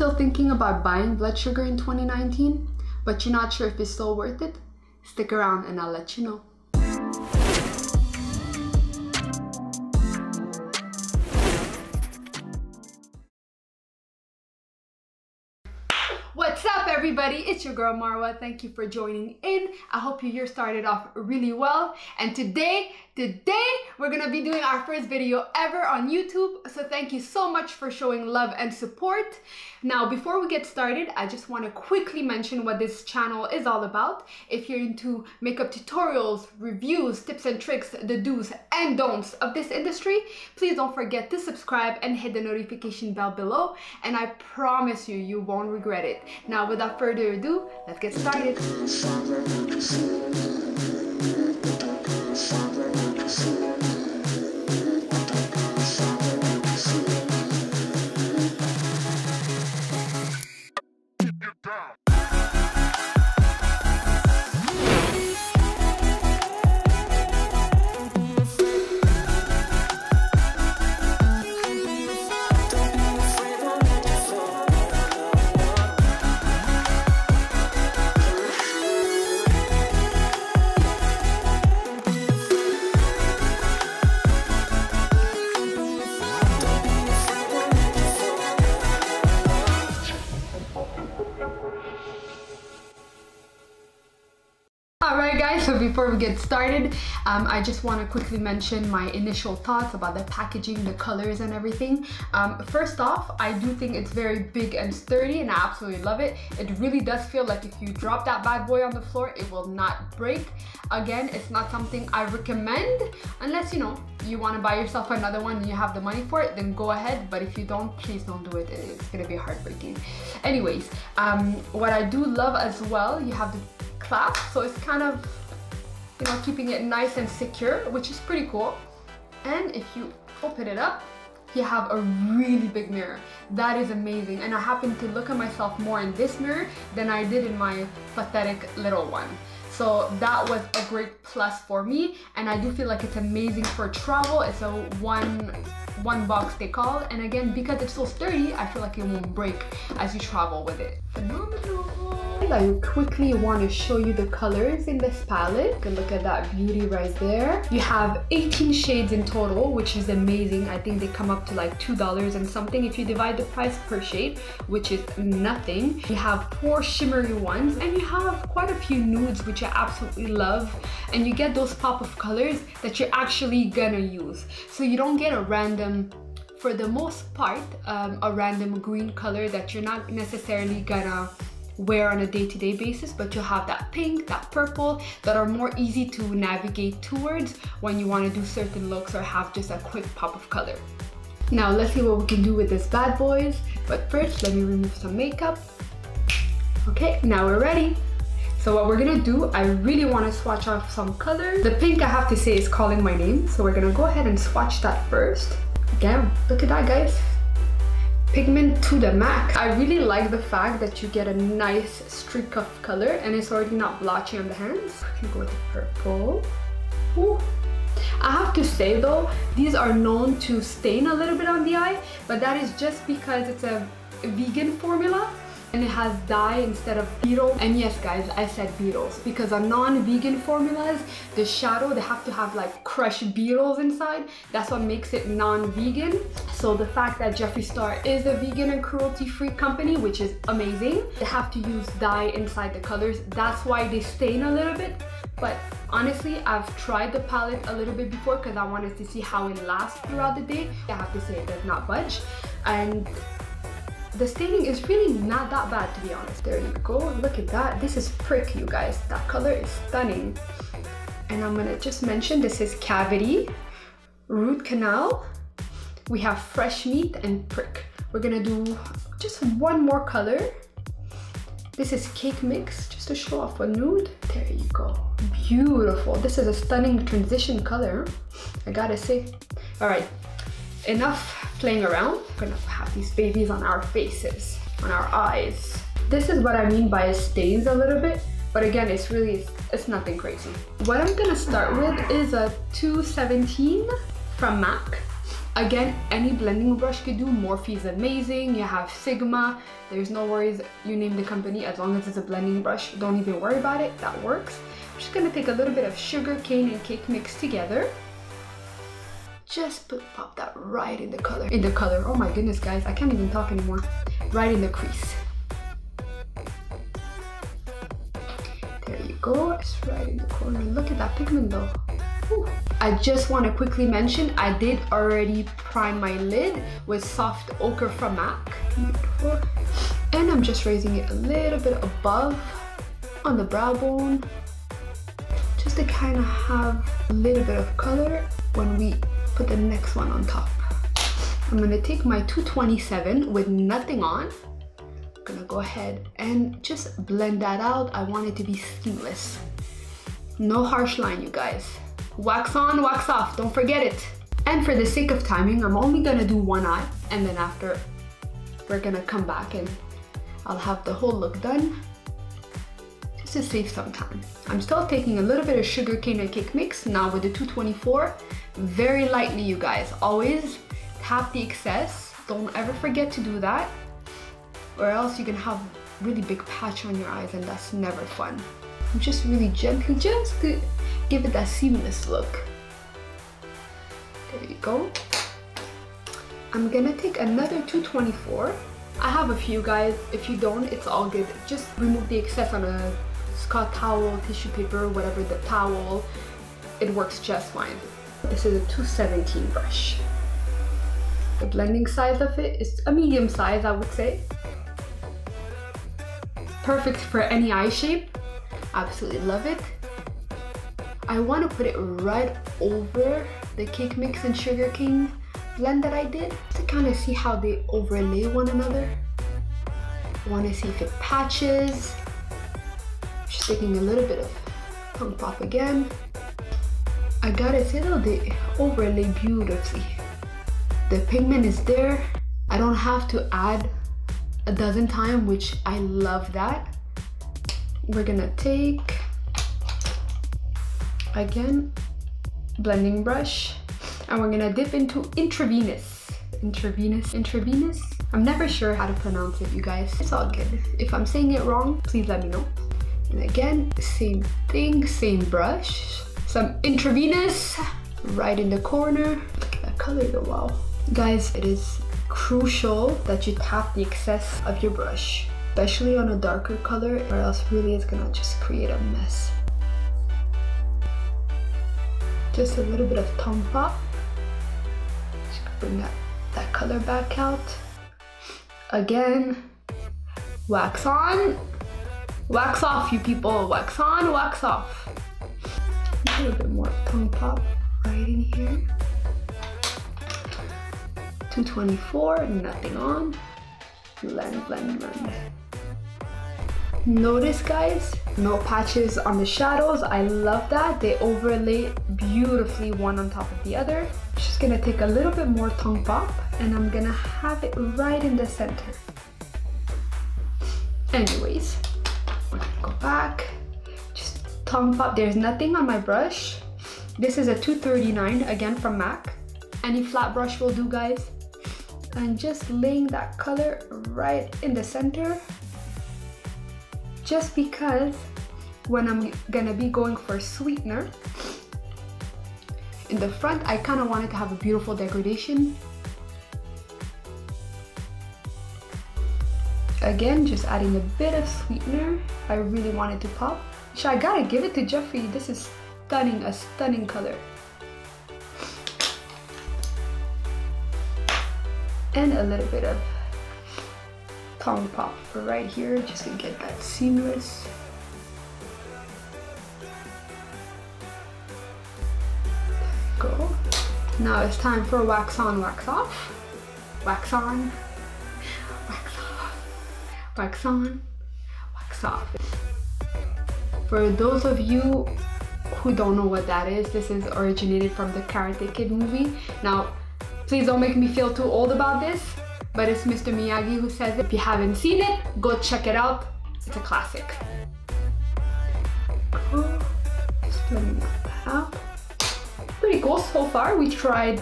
still thinking about buying blood sugar in 2019, but you're not sure if it's still worth it? Stick around and I'll let you know. What's up everybody, it's your girl Marwa. Thank you for joining in. I hope your year started off really well, and today we're gonna be doing our first video ever on YouTube, so thank you so much for showing love and support. Now before we get started, I just want to quickly mention what this channel is all about. If you're into makeup tutorials, reviews, tips and tricks, the do's and don'ts of this industry, please don't forget to subscribe and hit the notification bell below, and I promise you, you won't regret it. Now without further ado, let's get started. Alright guys, so before we get started, I just want to quickly mention my initial thoughts about the packaging, the colors and everything. First off, I do think it's very big and sturdy and I absolutely love it. It really does feel like if you drop that bad boy on the floor, it will not break. Again, it's not something I recommend unless you want to buy yourself another one and you have the money for it, then go ahead. But if you don't, please don't do it. It's gonna be heartbreaking. Anyways, what I do love as well, you have the clasp, so it's kind of keeping it nice and secure, which is pretty cool. And if you open it up, you have a really big mirror. That is amazing, and I happen to look at myself more in this mirror than I did in my pathetic little one, so that was a great plus for me. And I do feel like it's amazing for travel. It's a one box they call, and again, because it's so sturdy, I feel like it won't break as you travel with it. Phenomenal. I quickly want to show you the colors in this palette. You can look at that beauty right there. You have 18 shades in total, which is amazing. I think they come up to like $2 and something if you divide the price per shade, which is nothing. You have 4 shimmery ones, and you have quite a few nudes, which I absolutely love. And you get those pop of colors that you're actually gonna use, so you don't get a random, for the most part, a random green color that you're not necessarily gonna wear on a day-to-day basis, but you'll have that pink, that purple, that are more easy to navigate towards when you want to do certain looks or have just a quick pop of color. Now let's see what we can do with this bad boys, but first let me remove some makeup. Okay, now we're ready. So what we're gonna do, I really want to swatch off some colors. The pink, I have to say, is calling my name, so we're gonna go ahead and swatch that first. Again, look at that guys, pigment to the max. I really like the fact that you get a nice streak of color and it's already not blotchy on the hands. I can go with the purple. Ooh. I have to say though, these are known to stain a little bit on the eye, but that is just because it's a vegan formula and it has dye instead of beetle. And yes guys, I said beetles because on non-vegan formulas, the shadow, they have to have like crushed beetles inside. That's what makes it non-vegan. So the fact that Jeffree Star is a vegan and cruelty-free company, which is amazing, they have to use dye inside the colors. That's why they stain a little bit. But honestly, I've tried the palette a little bit before because I wanted to see how it lasts throughout the day. I have to say it does not budge, and the staining is really not that bad, to be honest. There you go, look at that. This is Prick, you guys. That color is stunning. And I'm gonna just mention, this is Cavity, Root Canal, we have Fresh Meat, and Prick. We're gonna do just one more color. This is Cake Mix, just to show off a nude. There you go, beautiful. This is a stunning transition color, I gotta say. All right, enough playing around. We're gonna have these babies on our faces, on our eyes. This is what I mean by stains a little bit, but again, it's nothing crazy. What I'm gonna start with is a 217 from MAC. Again, any blending brush could do. Morphe is amazing. You have Sigma. There's no worries. You name the company, as long as it's a blending brush, don't even worry about it. That works. I'm just gonna take a little bit of sugar cane and cake mix together. Just pop that right in the color. Oh my goodness, guys, I can't even talk anymore. Right in the crease. There you go. Just right in the corner. Look at that pigment though. Whew. I just want to quickly mention, I did already prime my lid with soft ochre from MAC. Beautiful. And I'm just raising it a little bit above on the brow bone, just to kind of have a little bit of color when we put the next one on top. I'm gonna take my 227 with nothing on. I'm gonna go ahead and just blend that out. I want it to be seamless. No harsh line, you guys. Wax on, wax off, don't forget it. And for the sake of timing, I'm only gonna do one eye, and then after we're gonna come back and I'll have the whole look done, just to save some time. I'm still taking a little bit of sugar cane and cake mix now with the 224, very lightly, you guys. Always tap the excess. Don't ever forget to do that, or else you can have really big patch on your eyes, and that's never fun. I'm just really gently, just to give it that seamless look. There you go. I'm gonna take another 224. I have a few, guys. If you don't, it's all good. Just remove the excess on a Scott towel, tissue paper, whatever the towel. It works just fine. This is a 217 brush. The blending size of it is a medium size, I would say. Perfect for any eye shape. Absolutely love it. I want to put it right over the cake mix and sugar cane blend that I did, to kind of see how they overlay one another. I want to see if it patches. Just taking a little bit of tongue pop again. I gotta say though, they overlay beautifully. The pigment is there. I don't have to add a dozen times, which I love that. We're gonna take, again, blending brush, and we're gonna dip into intravenous. I'm never sure how to pronounce it, you guys. It's all good. If I'm saying it wrong, please let me know. And again, same thing, same brush. Some intravenous right in the corner. Look at that color though, wow. Guys, it is crucial that you tap the excess of your brush, especially on a darker color, or else really it's gonna just create a mess. Just a little bit of tongue pop. Just bring that color back out. Again, wax on, wax off, you people. Wax on, wax off. A little bit more tongue pop right in here. 224, nothing on. Blend, blend, blend. Notice, guys, no patches on the shadows. I love that. They overlay beautifully one on top of the other. Just gonna take a little bit more tongue pop, and I'm gonna have it right in the center. Anyways, we're gonna go back. Just tongue pop. There's nothing on my brush. This is a 239, again from MAC. Any flat brush will do, guys. And just laying that color right in the center. Just because when I'm gonna be going for sweetener in the front, I kind of wanted to have a beautiful degradation. Again, just adding a bit of sweetener. I really wanted to pop. So I gotta give it to Jeffree. This is stunning, a stunning color. And a little bit of tongue pop right here, just to get that seamless. There you go. Now it's time for wax on, wax off. Wax on, wax off. Wax on, wax off. For those of you who don't know what that is, this is originated from the Karate Kid movie. Now, please don't make me feel too old about this, but it's Mr. Miyagi who says it. If you haven't seen it, go check it out. It's a classic. Cool. Just blending that out. Pretty cool so far. We tried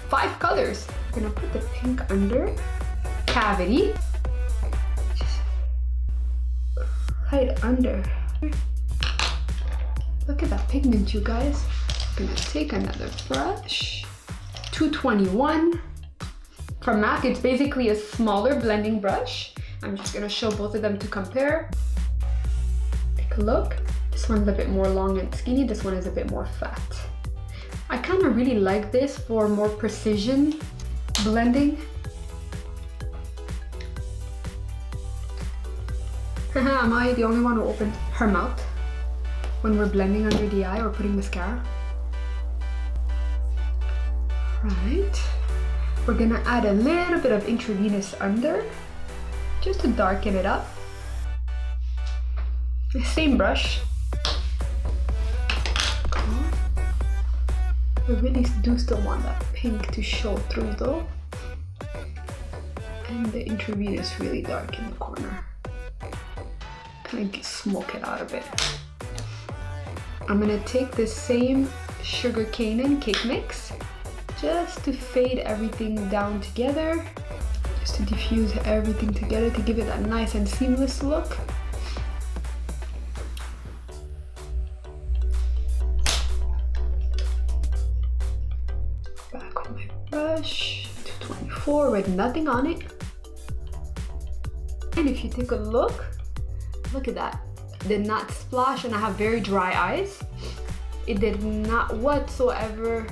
5 colors. I'm gonna put the pink under, cavity, just right under. Look at that pigment, you guys. I'm gonna take another brush, 221. From MAC, it's basically a smaller blending brush. I'm just gonna show both of them to compare. Take a look. This one's a bit more long and skinny. This one is a bit more fat. I kind of really like this for more precision blending. Am I the only one who opened her mouth when we're blending under the eye or putting mascara? Right. We're gonna add a little bit of intravenous under, just to darken it up. The same brush. I really do still want that pink to show through though. And the intravenous really dark in the corner. Kind of smoke it out a bit. I'm gonna take this same sugar cane and cake mix just to fade everything down together. Just to diffuse everything together to give it that nice and seamless look. Back with my brush, 224 with nothing on it. And if you take a look at that. Did not splash, and I have very dry eyes. It did not whatsoever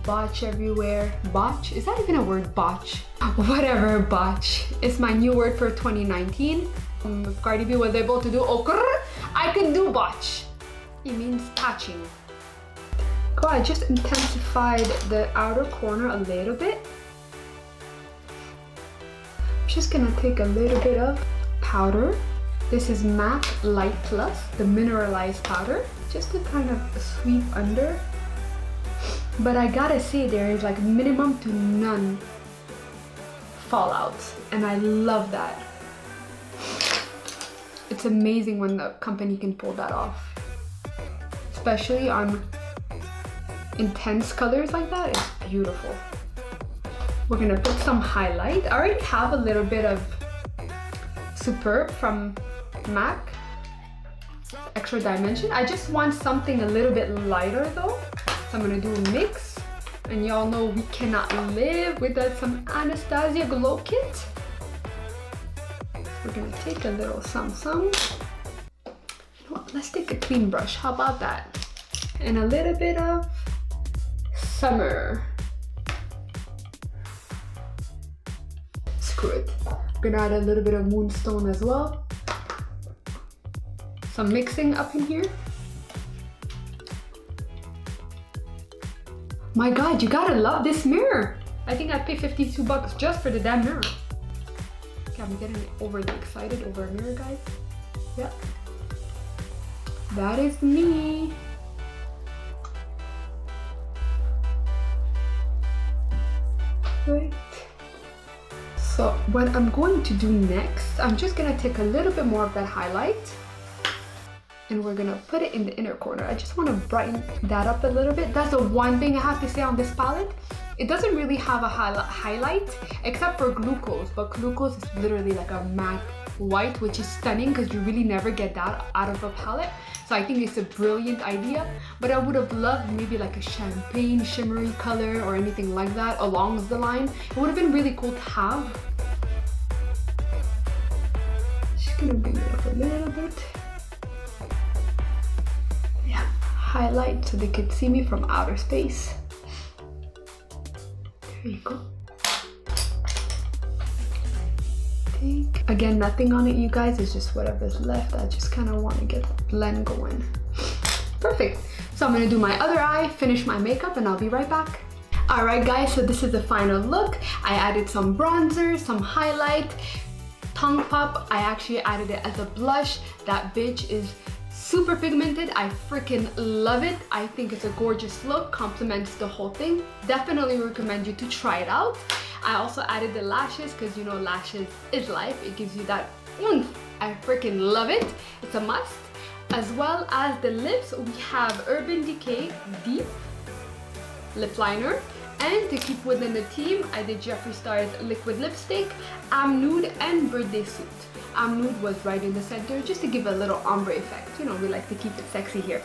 botch everywhere. Botch? Is that even a word? Botch? Whatever, botch. It's my new word for 2019. If Cardi B was able to do ochre, I can do botch. It means patching. Cool, I just intensified the outer corner a little bit. I'm just gonna take a little bit of powder. This is MAC Light Plus, the mineralized powder, just to kind of sweep under. But I gotta say, there is like minimum to none fallouts, and I love that. It's amazing when the company can pull that off, especially on intense colors like that. It's beautiful. We're gonna put some highlight. I already have a little bit of Superb from MAC, extra dimension. I just want something a little bit lighter though. So I'm gonna do a mix. And y'all know we cannot live without some Anastasia Glow Kit. We're gonna take a little some. You know what? Let's take a clean brush. How about that? And a little bit of Summer. Screw it. We're gonna add a little bit of Moonstone as well. Some mixing up in here. My God, you gotta love this mirror. I think I paid 52 bucks just for the damn mirror. Okay, I'm getting overly excited over a mirror, guys. Yep. That is me. Right. So what I'm going to do next, I'm just gonna take a little bit more of that highlight and we're gonna put it in the inner corner. I just wanna brighten that up a little bit. That's the one thing I have to say on this palette. It doesn't really have a highlight except for glucose, but glucose is literally like a matte white, which is stunning because you really never get that out of a palette. So I think it's a brilliant idea, but I would have loved maybe like a champagne shimmery color or anything like that along the line. It would have been really cool to have. Just gonna bring it up a little bit. Yeah, highlight so they could see me from outer space. There you go. Again, nothing on it, you guys. It's just whatever's left. I just kind of want to get the blend going. Perfect. So I'm gonna do my other eye, finish my makeup, and I'll be right back. All right, guys, so this is the final look. I added some bronzer, some highlight, tongue pop. I actually added it as a blush. That bitch is super pigmented. I freaking love it. I think it's a gorgeous look, complements the whole thing. Definitely recommend you to try it out. I also added the lashes because you know lashes is life. It gives you that oomph. I freaking love it. It's a must. As well as the lips, we have Urban Decay Deep lip liner. And to keep within the theme, I did Jeffree Star's liquid lipstick, Nude, and Birthday Suit. Nude was right in the center just to give a little ombre effect. You know, we like to keep it sexy here.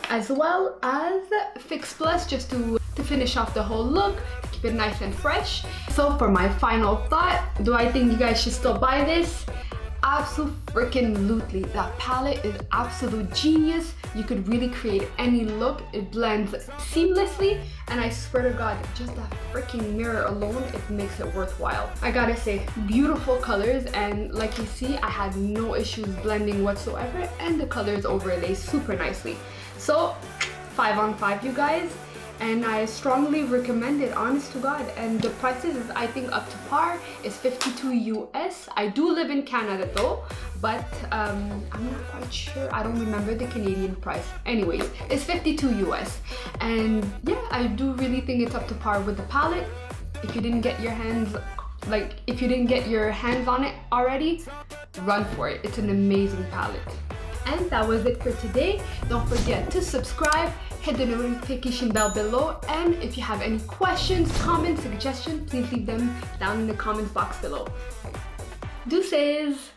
As well as Fix Plus just to finish off the whole look, keep it nice and fresh. So for my final thought, do I think you guys should still buy this? Absolutely. That palette is absolute genius. You could really create any look. It blends seamlessly, and I swear to God, just that freaking mirror alone, it makes it worthwhile. I gotta say, beautiful colors, and like you see, I had no issues blending whatsoever, and the colors overlay super nicely. So 5 on 5, you guys. And I strongly recommend it, honest to God. And the prices is, I think, up to par. Is 52 US. I do live in Canada though, but I'm not quite sure. I don't remember the Canadian price. Anyways, it's 52 US. And yeah, I do really think it's up to par with the palette. If you didn't get your hands, on it already, run for it. It's an amazing palette. And that was it for today. Don't forget to subscribe, hit the notification bell below, and if you have any questions, comments, suggestions, please leave them down in the comments box below. Deuces!